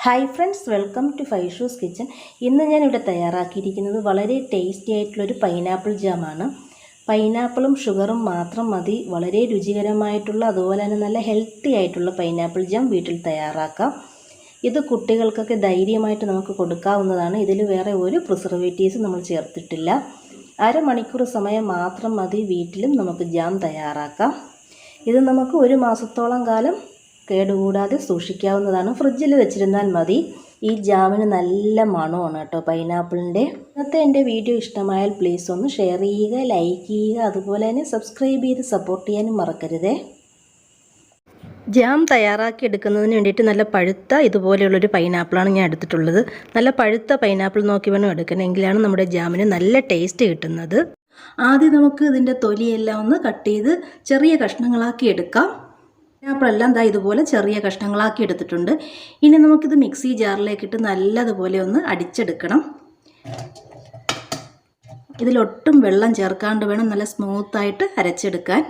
Hi friends, welcome to Faishu's kitchen. ഇന്ന് ഞാനിവിടെ തയ്യാറാക്കിയിരിക്കുന്നത് വളരെ ടേസ്റ്റി ആയിട്ടുള്ളൊരു പൈനാപ്പിൾ ജാമാണ്. പൈനാപ്പിളും ഷുഗറും മാത്രം മതി വളരെ രുചികരമായിട്ടുള്ള, അതുപോലെ തന്നെ നല്ല ഹെൽത്തി ആയിട്ടുള്ള പൈനാപ്പിൾ ജാം വീട്ടിൽ തയ്യാറാക്കാം. ഇത് കുട്ടികൾക്കൊക്കെ ധൈര്യമായിട്ട് നമുക്ക് കൊടുക്കാവുന്നതാണ്. ഇതിൽ വേറെ ഒരു പ്രിസർവേറ്റീവ്സും നമ്മൾ ചേർത്തിട്ടില്ല. അരമണിക്കൂർ സമയം മാത്രം മതി വീട്ടിലും നമുക്ക് ജാം തയ്യാറാക്കാം. ഇത് നമുക്ക് 1 മാസത്തോളം കാലം കേടുകൂടാതെ സൂക്ഷിക്കാവുന്നതാണ്. ഫ്രിഡ്ജിൽ വെച്ചിരുന്നാൽ മതി. ഈ ജാമിന് നല്ല മണമാണ് കേട്ടോ പൈനാപ്പിളിൻ്റെ. ഇന്നത്തെ എൻ്റെ വീഡിയോ ഇഷ്ടമായാൽ പ്ലീസ് ഒന്ന് ഷെയർ ചെയ്യുക, ലൈക്ക് ചെയ്യുക, അതുപോലെ തന്നെ സബ്സ്ക്രൈബ് ചെയ്ത് സപ്പോർട്ട് ചെയ്യാനും മറക്കരുതേ. ജാം തയ്യാറാക്കി എടുക്കുന്നതിന് വേണ്ടിയിട്ട് നല്ല പഴുത്ത ഇതുപോലെയുള്ളൊരു പൈനാപ്പിളാണ് ഞാൻ എടുത്തിട്ടുള്ളത്. നല്ല പഴുത്ത പൈനാപ്പിൾ നോക്കി വേണം എടുക്കണമെങ്കിലാണ് നമ്മുടെ ജാമിന് നല്ല ടേസ്റ്റ് കിട്ടുന്നത്. ആദ്യം നമുക്ക് ഇതിൻ്റെ തൊലിയെല്ലാം ഒന്ന് കട്ട് ചെയ്ത് ചെറിയ കഷ്ണങ്ങളാക്കി എടുക്കാം. പൈനാപ്പിളെല്ലാം ഇതുപോലെ ചെറിയ കഷ്ണങ്ങളാക്കി എടുത്തിട്ടുണ്ട്. ഇനി നമുക്കിത് മിക്സി ജാറിലേക്കിട്ട് നല്ലതുപോലെ ഒന്ന് അടിച്ചെടുക്കണം. ഇതിലൊട്ടും വെള്ളം ചേർക്കാണ്ട് വേണം നല്ല സ്മൂത്തായിട്ട് അരച്ചെടുക്കാൻ.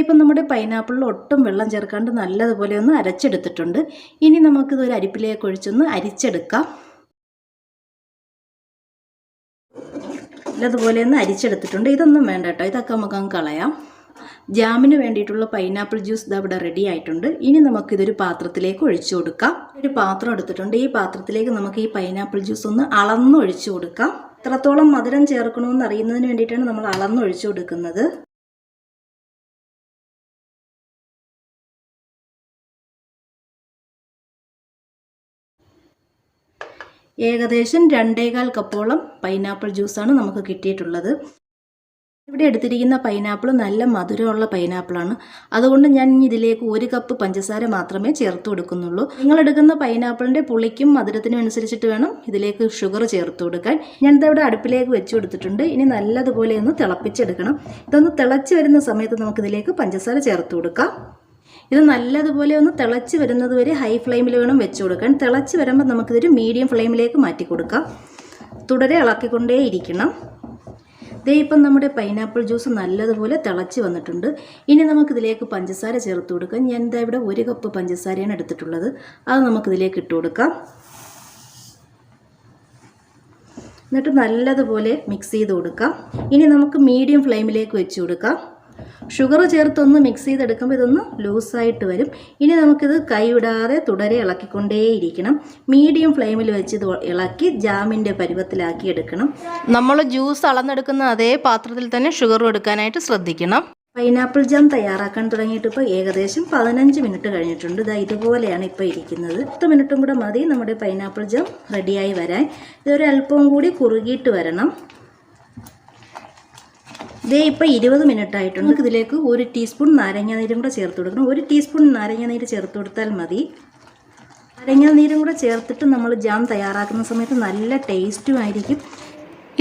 ഇപ്പം നമ്മുടെ പൈനാപ്പിളിൽ ഒട്ടും വെള്ളം ചേർക്കാണ്ട് നല്ലതുപോലെ ഒന്ന് അരച്ചെടുത്തിട്ടുണ്ട്. ഇനി നമുക്കിതൊരു അരിപ്പിലേക്ക് ഒഴിച്ചൊന്ന് അരിച്ചെടുക്കാം. നല്ലതുപോലെ ഒന്ന് അരിച്ചെടുത്തിട്ടുണ്ട്. ഇതൊന്നും വേണ്ട കേട്ടോ, ഇതൊക്കെ നമുക്കങ്ങ് കളയാം. ജാമിന് വേണ്ടിയിട്ടുള്ള പൈനാപ്പിൾ ജ്യൂസ് ഇവിടെ റെഡി ആയിട്ടുണ്ട്. ഇനി നമുക്കിതൊരു പാത്രത്തിലേക്ക് ഒഴിച്ചു കൊടുക്കാം. ഒരു പാത്രം എടുത്തിട്ടുണ്ട്. ഈ പാത്രത്തിലേക്ക് നമുക്ക് ഈ പൈനാപ്പിൾ ജ്യൂസ് ഒന്ന് അളന്നൊഴിച്ചു കൊടുക്കാം. എത്രത്തോളം മധുരം ചേർക്കണമെന്ന് അറിയുന്നതിന് വേണ്ടിയിട്ടാണ് നമ്മൾ അളന്നൊഴിച്ചു കൊടുക്കുന്നത്. ഏകദേശം 2.25 കപ്പോളം പൈനാപ്പിൾ ജ്യൂസാണ് നമുക്ക് കിട്ടിയിട്ടുള്ളത്. ഇവിടെ എടുത്തിരിക്കുന്ന പൈനാപ്പിൾ നല്ല മധുരമുള്ള പൈനാപ്പിളാണ്. അതുകൊണ്ട് ഞാൻ ഇതിലേക്ക് 1 കപ്പ് പഞ്ചസാര മാത്രമേ ചേർത്ത് കൊടുക്കുന്നുള്ളൂ. നിങ്ങൾ എടുക്കുന്ന പൈനാപ്പിളിൻ്റെ പുളിക്കും മധുരത്തിനും അനുസരിച്ചിട്ട് വേണം ഇതിലേക്ക് ഷുഗർ ചേർത്ത് കൊടുക്കാൻ. ഞാൻ ഇവിടെ അടുപ്പിലേക്ക് വെച്ച് കൊടുത്തിട്ടുണ്ട്. ഇനി നല്ലതുപോലെ ഒന്ന് തിളപ്പിച്ചെടുക്കണം. ഇതൊന്ന് തിളച്ച് വരുന്ന സമയത്ത് നമുക്കിതിലേക്ക് പഞ്ചസാര ചേർത്ത് കൊടുക്കാം. ഇത് നല്ലതുപോലെ ഒന്ന് തിളച്ച് വരുന്നത് വരെ ഹൈ ഫ്ലെയിമിൽ വേണം വെച്ച് കൊടുക്കാൻ. തിളച്ച് വരുമ്പോൾ നമുക്കിതൊരു മീഡിയം ഫ്ലെയിമിലേക്ക് മാറ്റി കൊടുക്കാം. തുടരെ ഇളക്കിക്കൊണ്ടേയിരിക്കണം. ഇപ്പം നമ്മുടെ പൈനാപ്പിൾ ജ്യൂസ് നല്ലതുപോലെ തിളച്ച് വന്നിട്ടുണ്ട്. ഇനി നമുക്കിതിലേക്ക് പഞ്ചസാര ചേർത്ത് കൊടുക്കാം. ഞാൻ ഇവിടെ 1 കപ്പ് പഞ്ചസാരയാണ് എടുത്തിട്ടുള്ളത്. അത് നമുക്കിതിലേക്ക് ഇട്ട് കൊടുക്കാം. എന്നിട്ട് നല്ലതുപോലെ മിക്സ് ചെയ്ത് കൊടുക്കാം. ഇനി നമുക്ക് മീഡിയം ഫ്ലെയിമിലേക്ക് വെച്ച് കൊടുക്കാം. ഷുഗർ ചേർത്തൊന്ന് മിക്സ് ചെയ്തെടുക്കുമ്പോൾ ഇതൊന്ന് ലൂസായിട്ട് വരും. ഇനി നമുക്കിത് കൈവിടാതെ തുടരെ ഇളക്കിക്കൊണ്ടേയിരിക്കണം. മീഡിയം ഫ്ലെയിമിൽ വെച്ച് ഇത് ഇളക്കി ജാമിൻ്റെ പരുവത്തിലാക്കി എടുക്കണം. നമ്മൾ ജ്യൂസ് അളന്നെടുക്കുന്ന അതേ പാത്രത്തിൽ തന്നെ ഷുഗറും എടുക്കാനായിട്ട് ശ്രദ്ധിക്കണം. പൈനാപ്പിൾ ജാം തയ്യാറാക്കാൻ തുടങ്ങിയിട്ട് ഇപ്പോൾ ഏകദേശം 15 മിനിറ്റ് കഴിഞ്ഞിട്ടുണ്ട്. ഇതുപോലെയാണ് ഇപ്പോൾ ഇരിക്കുന്നത്. 10 മിനിറ്റും കൂടെ മതി നമ്മുടെ പൈനാപ്പിൾ ജാം റെഡിയായി വരാൻ. ഇതൊരു അല്പവും കൂടി കുറുകിയിട്ട് വരണം. ഇപ്പോൾ 20 മിനിറ്റ് ആയിട്ടുണ്ട്. നമുക്ക് ഇതിലേക്ക് 1 ടീസ്പൂൺ നാരങ്ങാനീരും കൂടെ ചേർത്ത് കൊടുക്കണം. 1 ടീസ്പൂൺ നാരങ്ങാനീര് ചേർത്ത് കൊടുത്താൽ മതി. നാരങ്ങാനീരും കൂടെ ചേർത്തിട്ട് നമ്മൾ ജാം തയ്യാറാക്കുന്ന സമയത്ത് നല്ല ടേസ്റ്റും ആയിരിക്കും.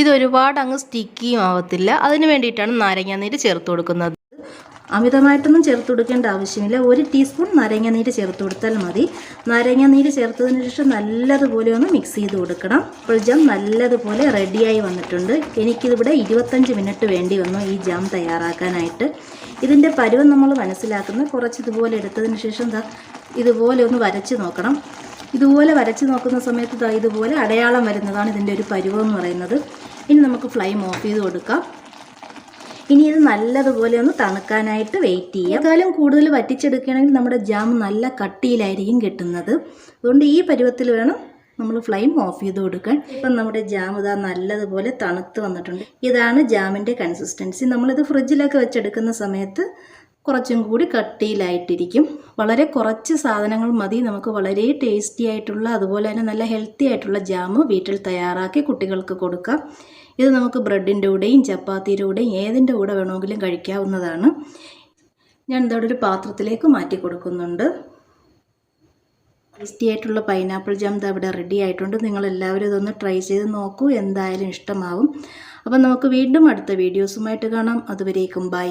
ഇത് ഒരുപാട് അങ്ങ് സ്റ്റിക്കിയും ആവത്തില്ല. അതിന് വേണ്ടിയിട്ടാണ് നാരങ്ങാനീര് ചേർത്ത് കൊടുക്കുന്നത്. അമിതമായിട്ടൊന്നും ചേർത്ത് കൊടുക്കേണ്ട ആവശ്യമില്ല. 1 ടീസ്പൂൺ നാരങ്ങാനീര് ചേർത്ത് കൊടുത്താൽ മതി. നാരങ്ങാനീര് ചേർത്തതിന് ശേഷം നല്ലതുപോലെ ഒന്ന് മിക്സ് ചെയ്ത് കൊടുക്കണം. അപ്പോൾ ജാം നല്ലതുപോലെ റെഡിയായി വന്നിട്ടുണ്ട്. എനിക്കിതിവിടെ 25 മിനിറ്റ് വേണ്ടി വന്നു ഈ ജാം തയ്യാറാക്കാനായിട്ട്. ഇതിൻ്റെ പരുവം നമ്മൾ മനസ്സിലാക്കുന്നത് കുറച്ച് ഇതുപോലെ എടുത്തതിന് ശേഷം ഇതുപോലെ ഒന്ന് വരച്ച് നോക്കണം. ഇതുപോലെ വരച്ച് നോക്കുന്ന സമയത്ത് ഇതുപോലെ അടയാളം വരുന്നതാണ് ഇതിൻ്റെ ഒരു പരുവം എന്ന് പറയുന്നത്. ഇനി നമുക്ക് ഫ്ലെയിം ഓഫ് ചെയ്ത് കൊടുക്കാം. ഇനി ഇത് നല്ലതുപോലെ ഒന്ന് തണുക്കാനായിട്ട് വെയിറ്റ് ചെയ്യാം. കാലം കൂടുതൽ വറ്റിച്ചെടുക്കുകയാണെങ്കിൽ നമ്മുടെ ജാം നല്ല കട്ടിയിലായിരിക്കും കിട്ടുന്നത്. അതുകൊണ്ട് ഈ പരുവത്തിൽ വേണം നമ്മൾ ഫ്ലെയിം ഓഫ് ചെയ്ത് കൊടുക്കാൻ. ഇപ്പം നമ്മുടെ ജാം നല്ലതുപോലെ തണുത്ത് വന്നിട്ടുണ്ട്. ഇതാണ് ജാമിൻ്റെ കൺസിസ്റ്റൻസി. നമ്മളിത് ഫ്രിഡ്ജിലൊക്കെ വെച്ചെടുക്കുന്ന സമയത്ത് കുറച്ചും കൂടി കട്ടിയിലായിട്ടിരിക്കും. വളരെ കുറച്ച് സാധനങ്ങൾ മതി നമുക്ക് വളരെ ടേസ്റ്റി ആയിട്ടുള്ള, അതുപോലെ തന്നെ നല്ല ഹെൽത്തി ആയിട്ടുള്ള ജാം വീട്ടിൽ തയ്യാറാക്കി കുട്ടികൾക്ക് കൊടുക്കാം. ഇത് നമുക്ക് ബ്രെഡിൻ്റെ കൂടെയും ചപ്പാത്തിയുടെ കൂടെയും ഏതിൻ്റെ കൂടെ വേണമെങ്കിലും കഴിക്കാവുന്നതാണ്. ഞാൻ ഇവിടെ ഒരു പാത്രത്തിലേക്ക് മാറ്റി കൊടുക്കുന്നുണ്ട്. ടേസ്റ്റി ആയിട്ടുള്ള പൈനാപ്പിൾ ജാം ഇവിടെ റെഡി ആയിട്ടുണ്ട്. നിങ്ങളെല്ലാവരും ഇതൊന്ന് ട്രൈ ചെയ്ത് നോക്കൂ. എന്തായാലും ഇഷ്ടമാവും. അപ്പം നമുക്ക് വീണ്ടും അടുത്ത വീഡിയോസുമായിട്ട് കാണാം. അതുവരേക്കും ബൈ.